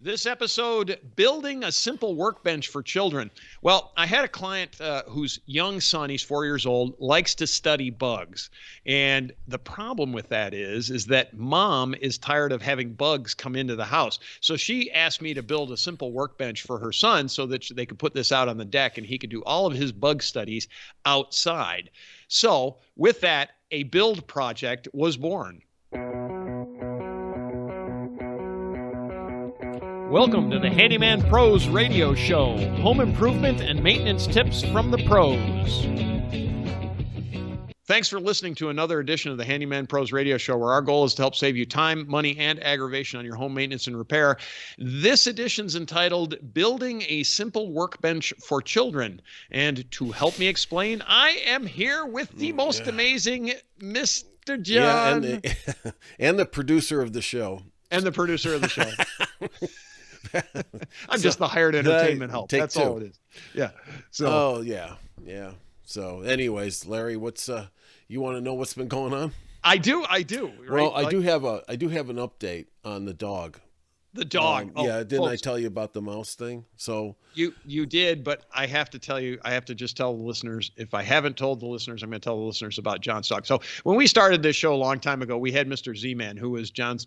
This episode, building a simple workbench for children. Well, I had a client whose young son, he's 4 years old, likes to study bugs. And the problem with that is that mom is tired of having bugs come into the house. So she asked me to build a simple workbench for her son so that they could put this out on the deck and he could do all of his bug studies outside. So with that, a build project was born. Welcome to the Handyman Pros Radio Show, home improvement and maintenance tips from the pros. Thanks for listening to another edition of the Handyman Pros Radio Show, where our goal is to help save you time, money, and aggravation on your home maintenance and repair. This edition's entitled Building a Simple Workbench for Children. And to help me explain, I am here with the most amazing Mr. John. Yeah, and the producer of the show. And the producer of the show. I'm just the hired entertainment help. That's all it is. Yeah. So. Oh yeah. So, anyways, Larry, what's you want to know what's been going on? I do. Right? Well, I do have an update on the dog. The dog. Didn't folks, I tell you about the mouse thing? So you did, but I have to tell you, I have to just tell the listeners. If I haven't told the listeners, I'm going to tell the listeners about John's dog. So when we started this show a long time ago, we had Mr. Z-Man, who was John's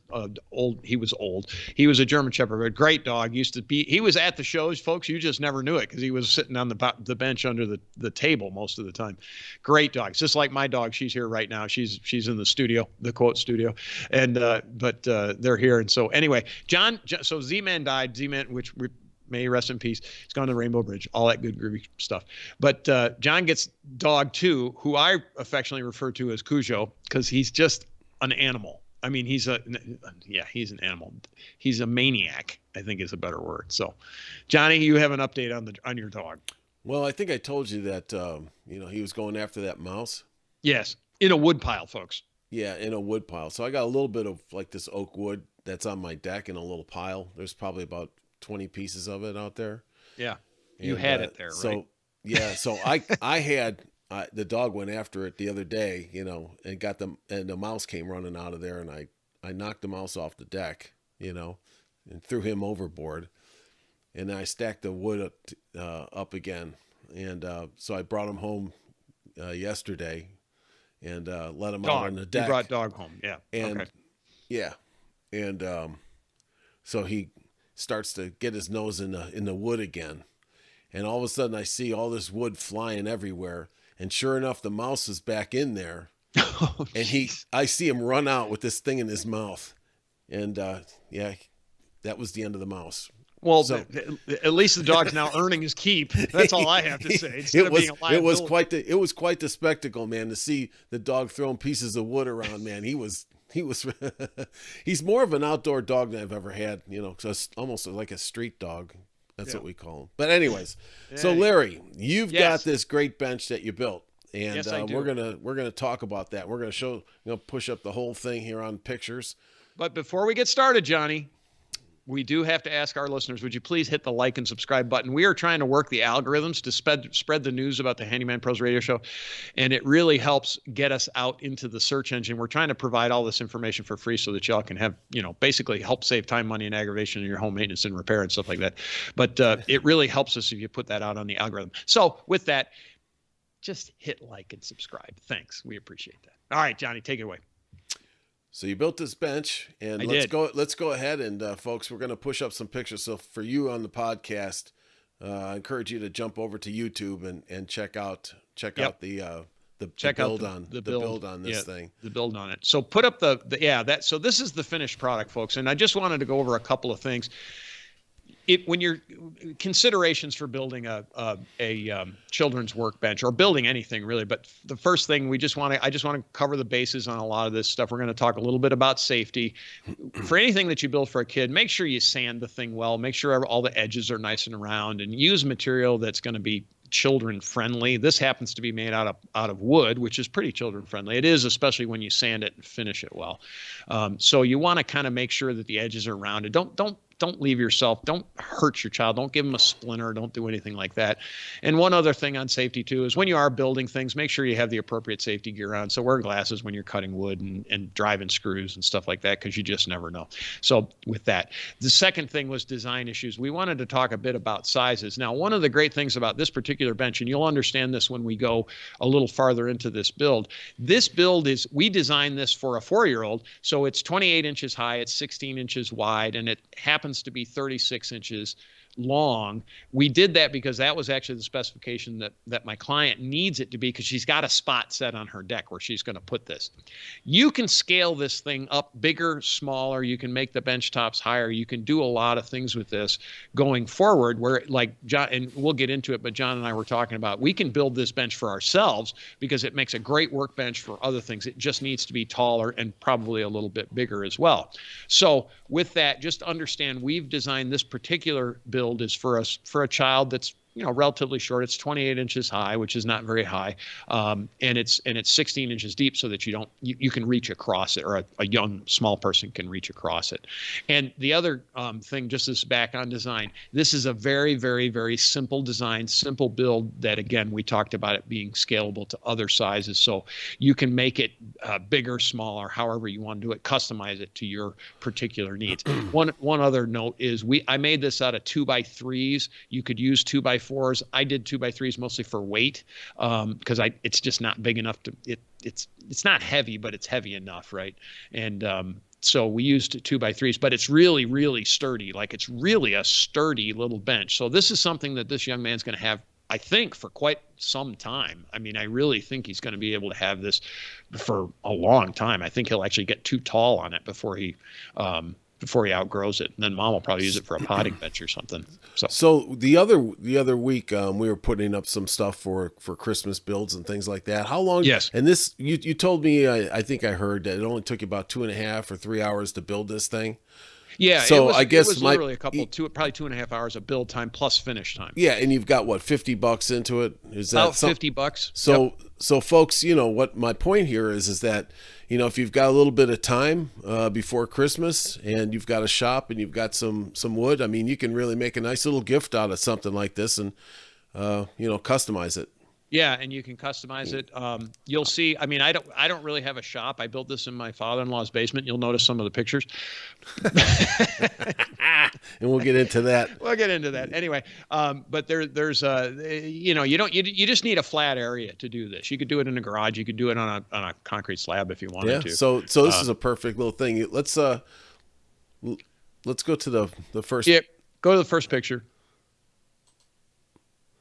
old. He was old. He was a German Shepherd, a great dog. He was at the shows, folks. You just never knew it because he was sitting on the bench under the table most of the time. Great dog. It's just like my dog. She's here right now. She's in the studio, the quote studio, and but they're here. And so anyway, John. So Z-Man died. Z-Man, which may he rest in peace. He's gone to Rainbow Bridge. All that good groovy stuff. But John gets dog 2, who I affectionately refer to as Cujo, because he's just an animal. I mean, he's an animal. He's a maniac, I think is a better word. So, Johnny, you have an update on your dog. Well, I think I told you that he was going after that mouse. Yes, in a wood pile, folks. Yeah, in a wood pile. So I got a little bit of like this oak wood that's on my deck in a little pile. There's probably about 20 pieces of it out there. Yeah. You had it there, right? So, yeah. So I had, the dog went after it the other day, and and the mouse came running out of there, and I knocked the mouse off the deck, and threw him overboard. And then I stacked the wood up again. And so I brought him home yesterday and let him out on the deck. You brought dog home. Yeah. And okay. Yeah. And so he starts to get his nose in the wood again. And all of a sudden I see all this wood flying everywhere. And sure enough, the mouse is back in there. Oh, and I see him run out with this thing in his mouth. And that was the end of the mouse. Well, so, at least the dog's now earning his keep. That's all I have to say. It was quite the spectacle, man, to see the dog throwing pieces of wood around, man. He's more of an outdoor dog than I've ever had, so it's almost like a street dog. That's what we call him. But anyways, so Larry, you've got this great bench that you built, and yes, I do. we're gonna talk about that. We're gonna push up the whole thing here on pictures. But before we get started, Johnny, we do have to ask our listeners, would you please hit the like and subscribe button? We are trying to work the algorithms to spread the news about the Handyman Pros Radio Show, and it really helps get us out into the search engine. We're trying to provide all this information for free so that y'all can have, basically help save time, money, and aggravation in your home maintenance and repair and stuff like that. But it really helps us if you put that out on the algorithm. So with that, just hit like and subscribe. Thanks. We appreciate that. All right, Johnny, take it away. So you built this bench, and let's go ahead and folks, we're going to push up some pictures. So for you on the podcast, I encourage you to jump over to YouTube and check out the build on this thing. The build on it. So put up so this is the finished product, folks. And I just wanted to go over a couple of things. When you're considerations for building a children's workbench or building anything really, but the first thing I just want to cover the bases on a lot of this stuff. We're going to talk a little bit about safety. For anything that you build for a kid, make sure you sand the thing well, make sure all the edges are nice and round, and use material that's going to be children friendly. This happens to be made out of wood, which is pretty children friendly. It is, especially when you sand it and finish it well. So you want to kind of make sure that the edges are rounded. Don't don't leave yourself, don't hurt your child, don't give them a splinter, don't do anything like that. And one other thing on safety too is when you are building things, make sure you have the appropriate safety gear on. So wear glasses when you're cutting wood and driving screws and stuff like that, because you just never know. So with that, the second thing was design issues. We wanted to talk a bit about sizes. Now, one of the great things about this particular bench, and you'll understand this when we go a little farther into this build is, we designed this for a 4-year-old. So it's 28 inches high, it's 16 inches wide, and it happens to be 36 inches long. We did that because that was actually the specification that my client needs it to be, because she's got a spot set on her deck where she's going to put this. You can scale this thing up bigger, smaller. You can make the bench tops higher. You can do a lot of things with this going forward, where, like John, and we'll get into it, but John and I were talking about, we can build this bench for ourselves because it makes a great workbench for other things. It just needs to be taller and probably a little bit bigger as well. So with that, just understand we've designed this particular build is for a child that's, you know, relatively short. It's 28 inches high, which is not very high, and it's 16 inches deep, so that you can reach across it, or a young small person can reach across it. And the other thing, just this back on design, this is a very, very, very simple design, simple build that, again, we talked about it being scalable to other sizes, so you can make it bigger, smaller, however you want to do it, customize it to your particular needs. One other note is I made this out of 2x3s. You could use 2x4s. I did 2x3s mostly for weight, because it's just not big enough to, it's not heavy, but it's heavy enough, right? And so we used 2x3s, but it's really, really sturdy. Like, it's really a sturdy little bench. So this is something that this young man's going to have, I think, for quite some time. I mean, I really think he's going to be able to have this for a long time. I think he'll actually get too tall on it before he outgrows it, and then Mom will probably use it for a potting bench or something. So the other week, we were putting up some stuff for Christmas builds and things like that. How long? Yes. And this, you told me, I think I heard that it only took you about 2.5 or 3 hours to build this thing. Yeah. So I guess it was literally probably 2.5 hours of build time plus finish time. Yeah, and you've got what, $50 into it? Is that about $50? So Yep. So folks, you know what my point here is that, you know, if you've got a little bit of time before Christmas and you've got a shop and you've got some wood, I mean, you can really make a nice little gift out of something like this and you know, customize it. Yeah, and you can customize it. You'll see. I mean, I don't really have a shop. I built this in my father-in-law's basement. You'll notice some of the pictures. And we'll get into that. We'll get into that anyway. But there's you know, you just need a flat area to do this. You could do it in a garage. You could do it on a concrete slab if you wanted to. So this is a perfect little thing. Let's go to the first. Yeah, go to the first picture.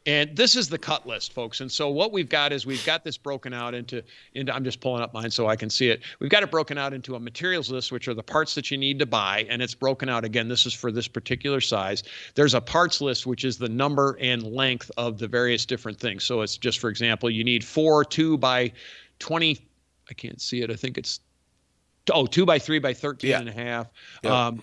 And this is the cut list, folks. And so what we've got is we've got this broken out into I'm just pulling up mine so I can see it. We've got it broken out into a materials list, which are the parts that you need to buy. And it's broken out, again, this is for this particular size. There's a parts list, which is the number and length of the various different things. So it's just, for example, you need 4 2x20. I can't see it. I think it's 2x3 by 13 and a half,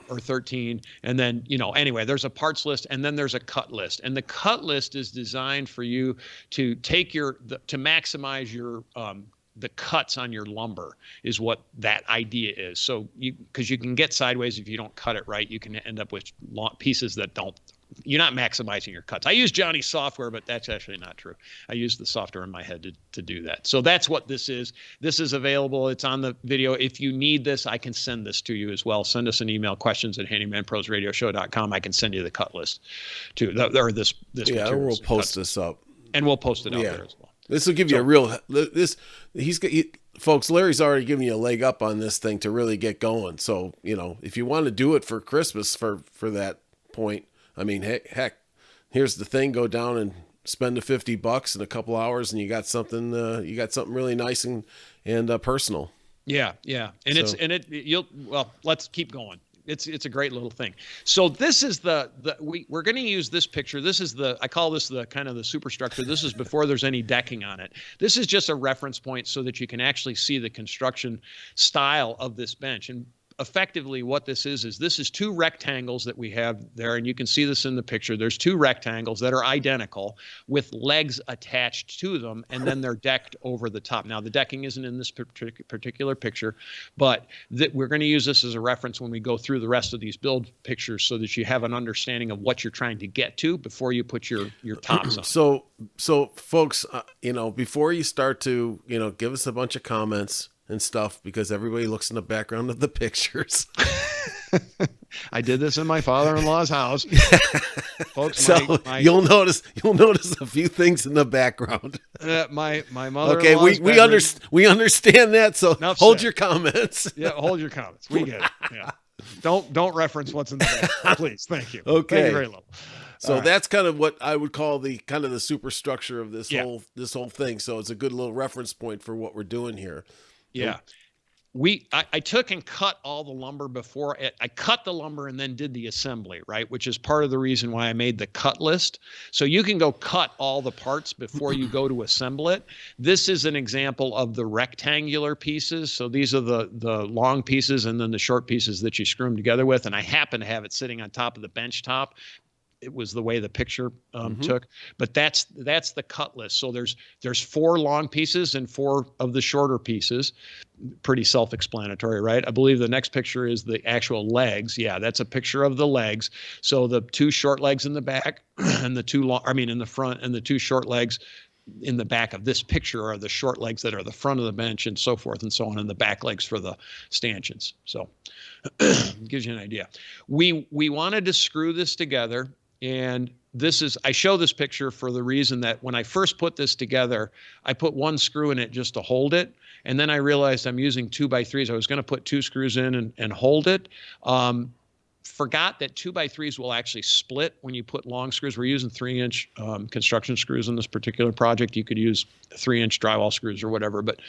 or 13. And then, you know, anyway, there's a parts list and then there's a cut list. And the cut list is designed for you to take to maximize your, the cuts on your lumber is what that idea is. So because you can get sideways if you don't cut it right, you can end up with pieces that you're not maximizing your cuts. I use Johnny's software, but that's actually not true. I use the software in my head to do that. So that's what this is. This is available. It's on the video. If you need this, I can send this to you as well. Send us an email, questions@handymanprosradioshow.com. I can send you the cut list too, or this. Yeah, we'll post this up. And we'll post it out there as well. This will give you a real, folks, Larry's already giving you a leg up on this thing to really get going. So, you know, if you want to do it for Christmas for that point, I mean, heck, here's the thing: go down and spend the $50 in a couple hours, and you got something really nice and personal. Yeah, and let's keep going. It's a great little thing. So this is we're going to use this picture. This is I call this the kind of the superstructure. This is before there's any decking on it. This is just a reference point so that you can actually see the construction style of this bench. And effectively what this is this is two rectangles that we have there, and you can see this in the picture. There's two rectangles that are identical with legs attached to them, and then they're decked over the top. Now, the decking isn't in this particular picture, but we're going to use this as a reference when we go through the rest of these build pictures so that you have an understanding of what you're trying to get to before you put your tops on. So folks, before you start to, give us a bunch of comments and stuff, because everybody looks in the background of the pictures. I did this in my father-in-law's house. Folks, so you'll notice a few things in the background. My mother. Okay, we understand that. So hold your comments. Yeah, hold your comments. We get it. Yeah. Don't reference what's in the background, please. Thank you. Okay. Thank you very little. So that's kind of what I would call the superstructure of this whole thing. So it's a good little reference point for what we're doing here. Yeah. I took and cut all the lumber before I cut the lumber and then did the assembly, right? Which is part of the reason why I made the cut list. So you can go cut all the parts before you go to assemble it. This is an example of the rectangular pieces. So these are the long pieces and then the short pieces that you screw them together with. And I happen to have it sitting on top of the bench top. It was the way the picture took, but that's the cut list. So there's 4 long pieces and 4 of the shorter pieces. Pretty self-explanatory, right? I believe the next picture is the actual legs. Yeah, that's a picture of the legs. So the 2 short legs in the back and the 2 long, in the front, and the 2 short legs in the back of this picture are the short legs that are the front of the bench and so forth and so on, and the back legs for the stanchions. So gives you an idea. We wanted to screw this together. And I show this picture for the reason that when I first put this together, I put 1 screw in it just to hold it. And then I realized I'm using 2x3s. I was going to put 2 screws in and hold it. Forgot that 2x3s will actually split when you put long screws. We're using 3-inch construction screws in this particular project. You could use 3-inch drywall screws or whatever, but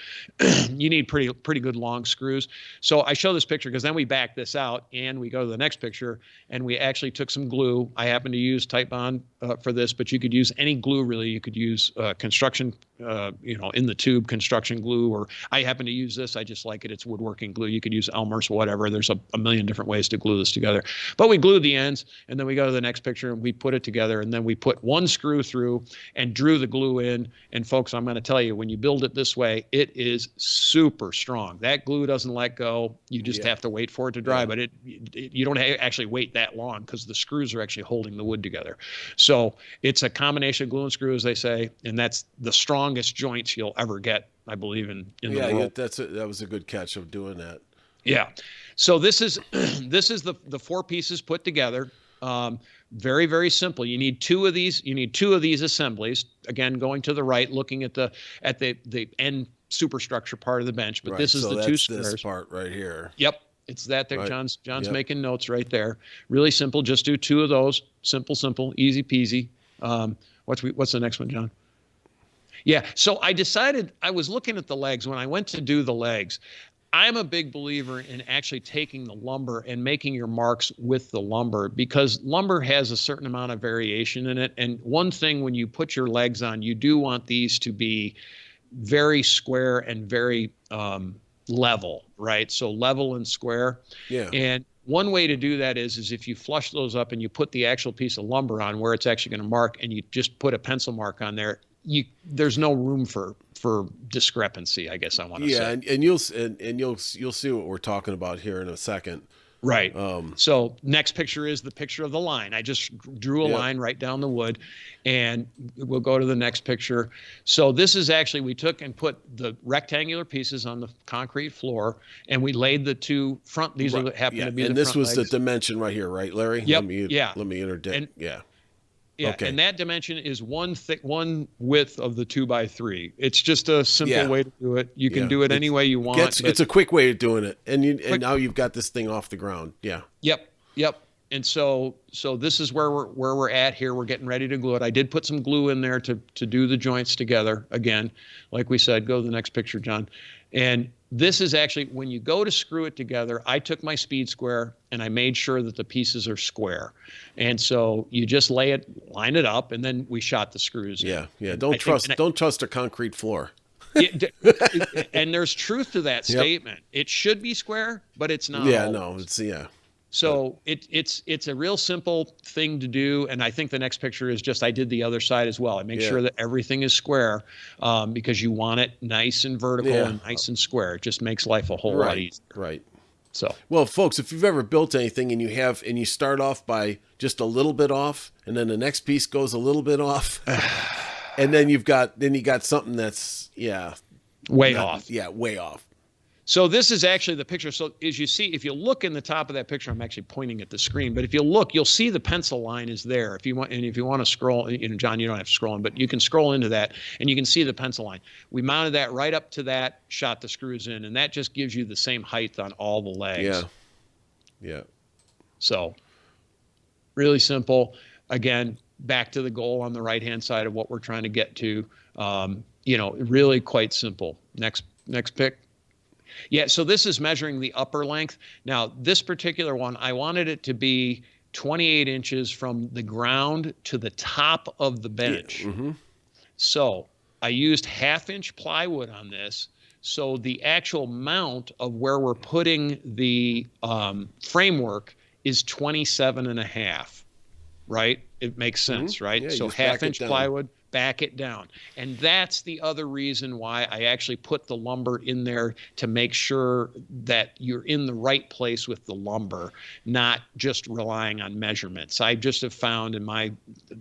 you need pretty good long screws. So I show this picture because then we back this out and we go to the next picture and we actually took some glue. I happen to use Titebond for this, but you could use any glue really. You could use construction, in the tube construction glue, or I happen to use this. I just like it. It's woodworking glue. You could use Elmer's, whatever. There's a million different ways to glue this together. But we glued the ends, and then we go to the next picture, and we put it together, and then we put 1 screw through and drew the glue in. And folks, I'm going to tell you, when you build it this way, it is super strong. That glue doesn't let go. You just have to wait for it to dry, but you don't actually wait that long because the screws are actually holding the wood together. So it's a combination of glue and screw, as they say, and that's the strongest joints you'll ever get, I believe, in the world. That was a good catch of doing that. Yeah. So this is the 4 pieces put together. Very, very simple. You need 2 of these. You need 2 of these assemblies. Again, going to the right, looking at the end superstructure part of the bench. But this is the 2 squares. This part right here. Yep. It's that there. Right. John's making notes right there. Really simple. Just do 2 of those. Simple, easy peasy. What's the next one, John? Yeah. So I decided, I was looking at the legs when I went to do the legs. I'm a big believer in actually taking the lumber and making your marks with the lumber, because lumber has a certain amount of variation in it. And one thing, when you put your legs on, you do want these to be very square and very level, right? So level and square. Yeah. And one way to do that is if you flush those up and you put the actual piece of lumber on where it's actually going to mark, and you just put a pencil mark on there, there's no room for discrepancy, I guess I want to say. And you'll see what we're talking about here in a second. Right. So next picture is the picture of the line. I just drew a line right down the wood, and we'll go to the next picture. So this is actually, we took and put the rectangular pieces on the concrete floor, and we laid the 2 front. These are happen to be. And the this front was legs. The dimension right here, right, Larry? Yep. Let me interdict. Yeah, okay. And that dimension is one width of the 2x3. It's just a simple way to do it. You can do it any way you want. It's a quick way of doing it, and now you've got this thing off the ground. Yeah. Yep. And so this is where we're at here. We're getting ready to glue it. I did put some glue in there to do the joints together. Again, like we said, go to the next picture, John. And this is actually, when you go to screw it together, I took my speed square and I made sure that the pieces are square. And so you just line it up, and then we shot the screws in. Yeah. Don't trust a concrete floor. And there's truth to that Yep. statement. It should be square, but it's not Yeah, always. no, it's yeah. But So it's a real simple thing to do, and I think the next picture is just I did the other side as well. I make yeah. sure that everything is square, because you want it nice and vertical Yeah. and nice and square. It just makes life a whole lot Right. easier. Right. So Well, folks, if you've ever built anything and you start off by just a little bit off, and then the next piece goes a little bit off, and then you got something that's way off. way off. So this is actually the picture. So as you see, if you look in the top of that picture, I'm actually pointing at the screen, but if you look, you'll see the pencil line is there. If you want, and if you want to scroll, John, you don't have to scroll in, but you can scroll into that and you can see the pencil line. We mounted that right up to that, shot the screws in, and that just gives you the same height on all the legs. Yeah. Yeah. So really simple. Again, back to the goal on the right-hand side of what we're trying to get to. Really quite simple. Next pick. Yeah, so this is measuring the upper length. Now, this particular one, I wanted it to be 28 inches from the ground to the top of the bench. Yeah. Mm-hmm. So I used 1/2 inch plywood on this. So the actual mount of where we're putting the framework is 27.5, right? It makes sense, right? Yeah, So just back it 1/2 inch down. plywood, back it down. And that's the other reason why I actually put the lumber in there, to make sure that you're in the right place with the lumber, not just relying on measurements. I just have found in my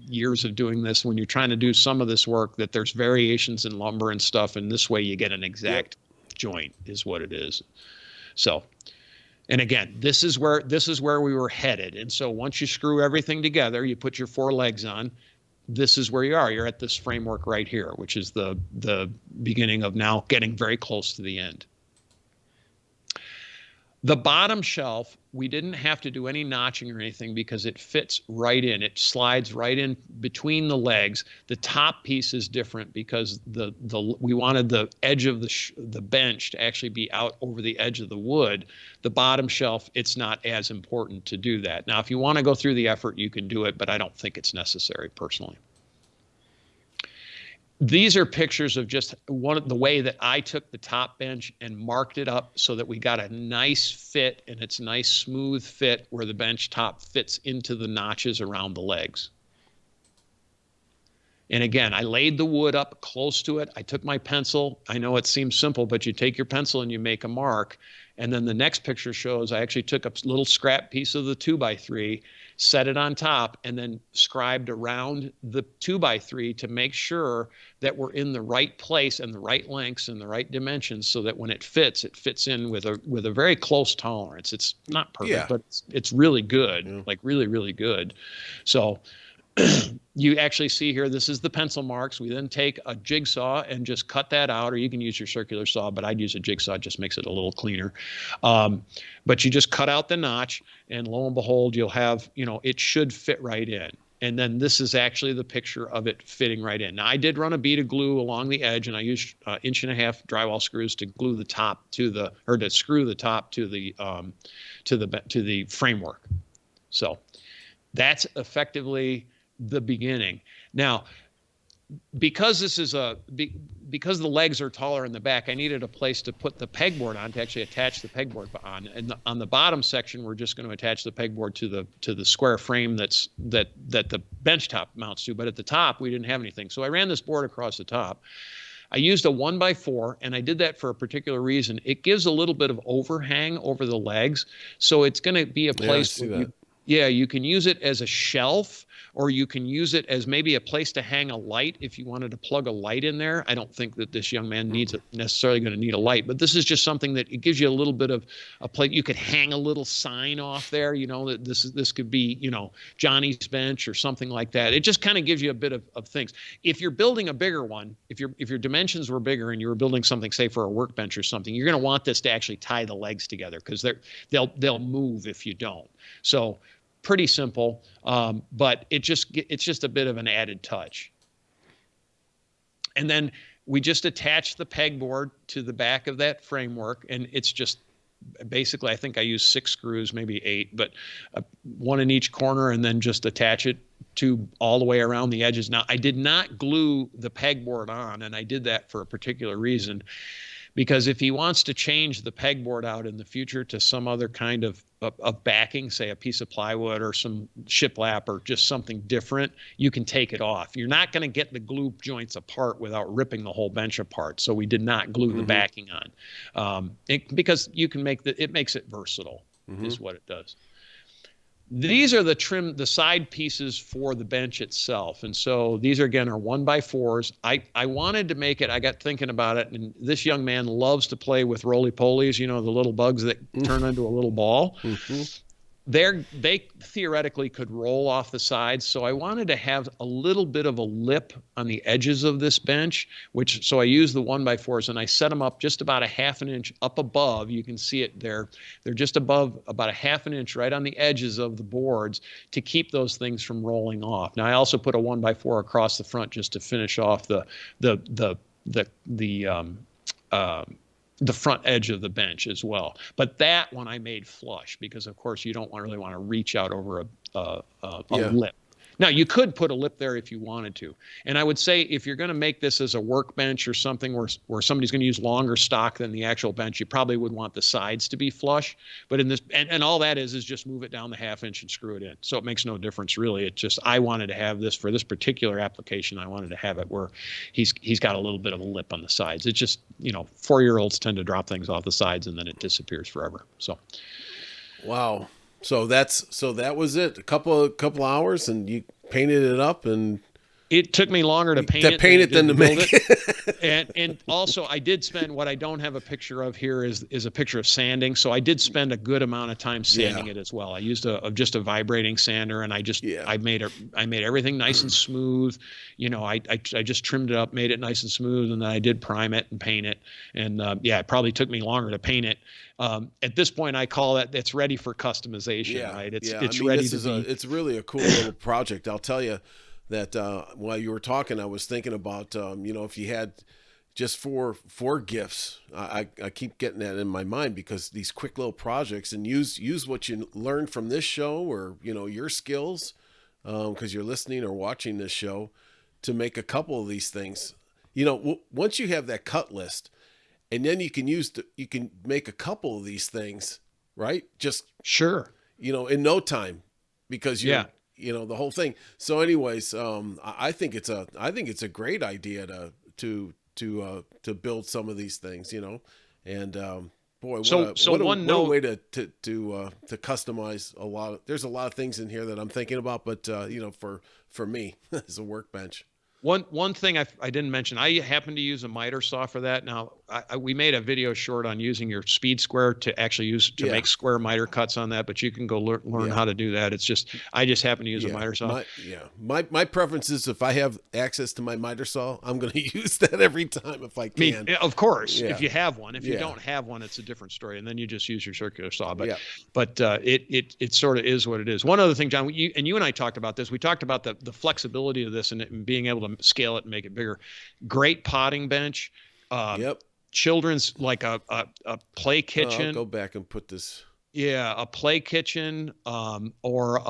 years of doing this, when you're trying to do some of this work, that there's variations in lumber and stuff, and this way you get an exact joint is what it is. So, and again, this is where we were headed. And so once you screw everything together, you put your 4 legs on, this is where you are. You're at this framework right here, which is the beginning of now getting very close to the end. The bottom shelf, we didn't have to do any notching or anything because it fits right in. It slides right in between the legs. The top piece is different because we wanted the edge of the bench to actually be out over the edge of the wood. The bottom shelf, it's not as important to do that. Now, if you want to go through the effort, you can do it, but I don't think it's necessary personally. These are pictures of just the way that I took the top bench and marked it up so that we got a nice fit, and it's nice smooth fit where the bench top fits into the notches around the legs. And again, I laid the wood up close to it. I took my pencil. I know it seems simple, but you take your pencil and you make a mark. And then the next picture shows I actually took a little scrap piece of the 2x3, set it on top, and then scribed around the 2x3 to make sure that we're in the right place and the right lengths and the right dimensions, so that when it fits in with a very close tolerance. It's not perfect, but it's really good, like really, really good. So you actually see here, this is the pencil marks. We then take a jigsaw and just cut that out, or you can use your circular saw, but I'd use a jigsaw. It just makes it a little cleaner. But you just cut out the notch, and lo and behold, you'll have, it should fit right in. And then this is actually the picture of it fitting right in. Now, I did run a bead of glue along the edge, and I used 1.5 inch drywall screws to glue the top to screw the top to the framework. So that's effectively the beginning. Now, because because the legs are taller in the back, I needed a place to put the pegboard on, to actually attach the pegboard on. And on the bottom section, we're just going to attach the pegboard to the square frame that the bench top mounts to. But at the top, we didn't have anything, so I ran this board across the top. I used a 1x4, and I did that for a particular reason. It gives a little bit of overhang over the legs, so it's going to be a place where you can use it as a shelf, or you can use it as maybe a place to hang a light if you wanted to plug a light in there. I don't think that this young man necessarily going to need a light, but this is just something that it gives you a little bit of a place. You could hang a little sign off there, that this could be, Johnny's bench or something like that. It just kind of gives you a bit of things. If you're building a bigger one, if your dimensions were bigger and you were building something, say for a workbench or something, you're going to want this to actually tie the legs together, because they'll move if you don't. So pretty simple, but it's just a bit of an added touch. And then we just attach the pegboard to the back of that framework, and it's just basically, I think I used 6 screws, maybe 8, but one in each corner, and then just attach it to all the way around the edges. Now, I did not glue the pegboard on, and I did that for a particular reason, because if he wants to change the pegboard out in the future to some other kind of backing, say a piece of plywood or some shiplap or just something different, you can take it off. You're not going to get the glue joints apart without ripping the whole bench apart. So we did not glue the backing on, because you can make it makes it versatile, is what it does. These are the side pieces for the bench itself. And so these again are 1x4s. I wanted to make it, I got thinking about it, and this young man loves to play with roly-polies, the little bugs that turn into a little ball. They theoretically could roll off the sides. So I wanted to have a little bit of a lip on the edges of this bench, so I used the 1x4s, and I set them up just about a half an inch up above. You can see it there. They're just above about a half an inch right on the edges of the boards to keep those things from rolling off. Now I also put a 1x4 across the front just to finish off the front edge of the bench as well. But that one I made flush because, of course, you don't really want to reach out over a lip. Now, you could put a lip there if you wanted to. And I would say if you're going to make this as a workbench or something where somebody's going to use longer stock than the actual bench, you probably would want the sides to be flush. But in this, and all that is just move it down the half inch and screw it in. So it makes no difference, really. It just, I wanted to have this for this particular application. I wanted to have it where he's got a little bit of a lip on the sides. It's just, 4-year-olds tend to drop things off the sides and then it disappears forever. So. Wow. So that was it. A couple hours, and you painted it up, and it took me longer to paint it than to make it. And also I did spend, what I don't have a picture of here is a picture of sanding. So I did spend a good amount of time sanding it as well. I used just a vibrating sander, and I made everything nice and smooth. I just trimmed it up, made it nice and smooth, and then I did prime it and paint it. And it probably took me longer to paint it. At this point, I call it's ready for customization, right? It's ready to be. It's really a cool little project. I'll tell you that while you were talking, I was thinking about, if you had just four gifts, I keep getting that in my mind, because these quick little projects, and use what you learned from this show, or, your skills, because you're listening or watching this show, to make a couple of these things. Once you have that cut list, and then you can make a couple of these things, right? Just sure, in no time, because you're, the whole thing. So anyways, I think it's a great idea to build some of these things, and boy, what a way to customize a lot. There's a lot of things in here that I'm thinking about, but for me as a workbench. One thing I didn't mention, I happen to use a miter saw for that. Now, we made a video short on using your speed square to actually make square miter cuts on that, but you can go learn how to do that. It's just, I just happen to use a miter saw. My preference is, if I have access to my miter saw, I'm going to use that every time if I can. Of course, if you have one. If you don't have one, it's a different story, and then you just use your circular saw. But it sort of is what it is. One other thing, John, you and I talked about this. We talked about the flexibility of this and being able to scale it and make it bigger. Great potting bench. Children's, like a play kitchen. I'll go back and put this. Yeah, a play kitchen, or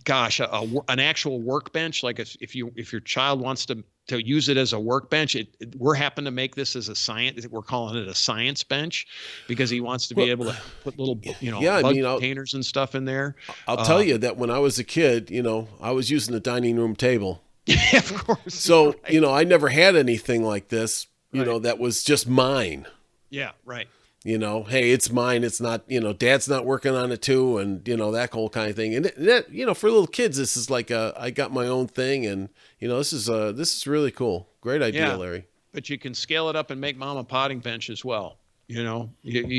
an actual workbench. Like if your child wants to use it as a workbench, we're happen to make this as a science. We're calling it a science bench, because he wants to be able to put little bug containers and stuff in there. I'll tell you that when I was a kid, I was using the dining room table. Yeah, of course. So, I never had anything like this, that was just mine. Yeah, right. Hey, it's mine. It's not, Dad's not working on it too. And, that whole kind of thing. And that, for little kids, this is like I got my own thing. And, this is really cool. Great idea, Larry. But you can scale it up and make mom a potting bench as well. You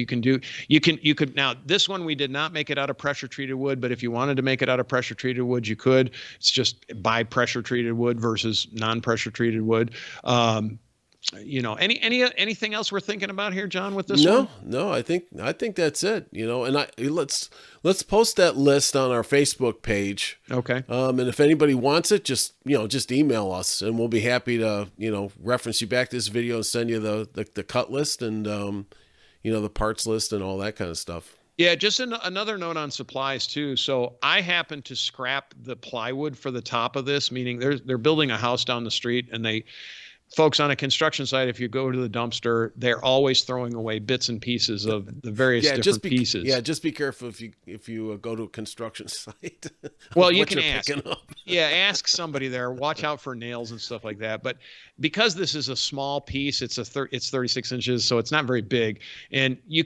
could, now this one, we did not make it out of pressure treated wood, but if you wanted to make it out of pressure treated wood, you could. It's just buy pressure treated wood versus non-pressure treated wood. Anything else we're thinking about here, John, with this one? No, I think that's it, and let's post that list on our Facebook page. Okay. And if anybody wants it, just email us, and we'll be happy to, reference you back to this video and send you the cut list. And, the parts list and all that kind of stuff. Yeah, just another note on supplies too. So I happen to scrap the plywood for the top of this, meaning they're building a house down the street, and folks on a construction site, if you go to the dumpster, they're always throwing away bits and pieces of the various different pieces. Yeah, just be careful if you go to a construction site. Well, you can ask. Yeah, ask somebody there. Watch out for nails and stuff like that. But because this is a small piece, it's 36 inches, so it's not very big. And you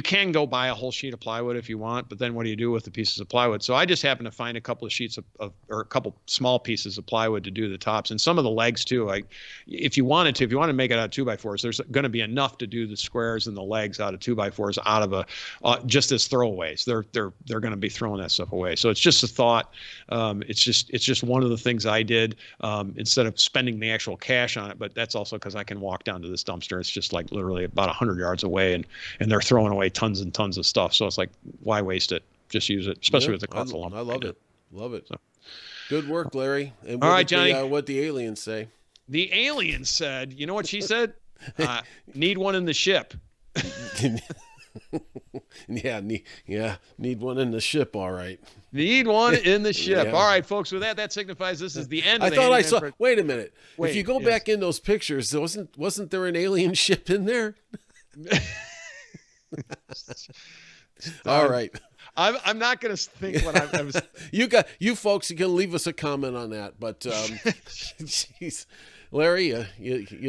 can go buy a whole sheet of plywood if you want, but then what do you do with the pieces of plywood? So I just happen to find a couple of sheets or a couple small pieces of plywood to do the tops, and some of the legs too. If you want to make it out of 2x4s, there's going to be enough to do the squares and the legs out of 2x4s out of just as throwaways. They're going to be throwing that stuff away. So it's just a thought. It's just one of the things I did instead of spending the actual cash on it. But that's also because I can walk down to this dumpster. It's just like literally about 100 yards away, and they're throwing away tons and tons of stuff. So it's like, why waste it? Just use it, especially with the cost of lumber. I love it. Love it. So. Good work, Larry. And all right, Johnny. What the aliens say? The alien said, you know what she said? Need one in the ship. Need one in the ship. All right. Need one in the ship. Yeah. All right, folks. With that signifies this is the end. I saw. Wait a minute. If you go back in those pictures, wasn't there an alien ship in there? All right. I'm not going to think what I was. You folks, you can leave us a comment on that. But, geez, Larry, you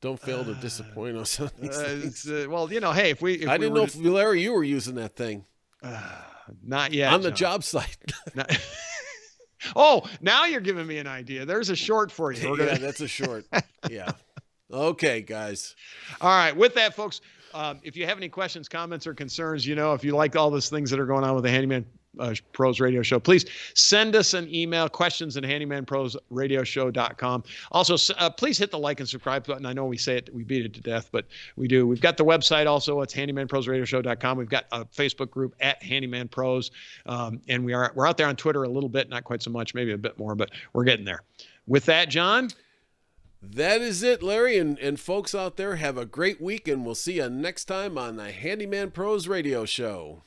don't fail to disappoint us on these things. Well, hey, if I didn't know if Larry, you were using that thing. Not yet. On the job site. Oh, now you're giving me an idea. There's a short for you. Yeah, that's a short. Yeah. Okay, guys. All right. With that, folks, if you have any questions, comments, or concerns, if you like all those things that are going on with the Handyman Pros Radio Show, please send us an email, questions@handymanprosradioshow.com. Also, please hit the like and subscribe button. I know we say it, we beat it to death, but we do. We've got the website also. It's handymanprosradioshow.com. We've got a Facebook group @handymanpros, and we're out there on Twitter a little bit, not quite so much, maybe a bit more, but we're getting there. With that, John. That is it, Larry, and folks out there, have a great week, and we'll see you next time on the Handyman Pros Radio Show.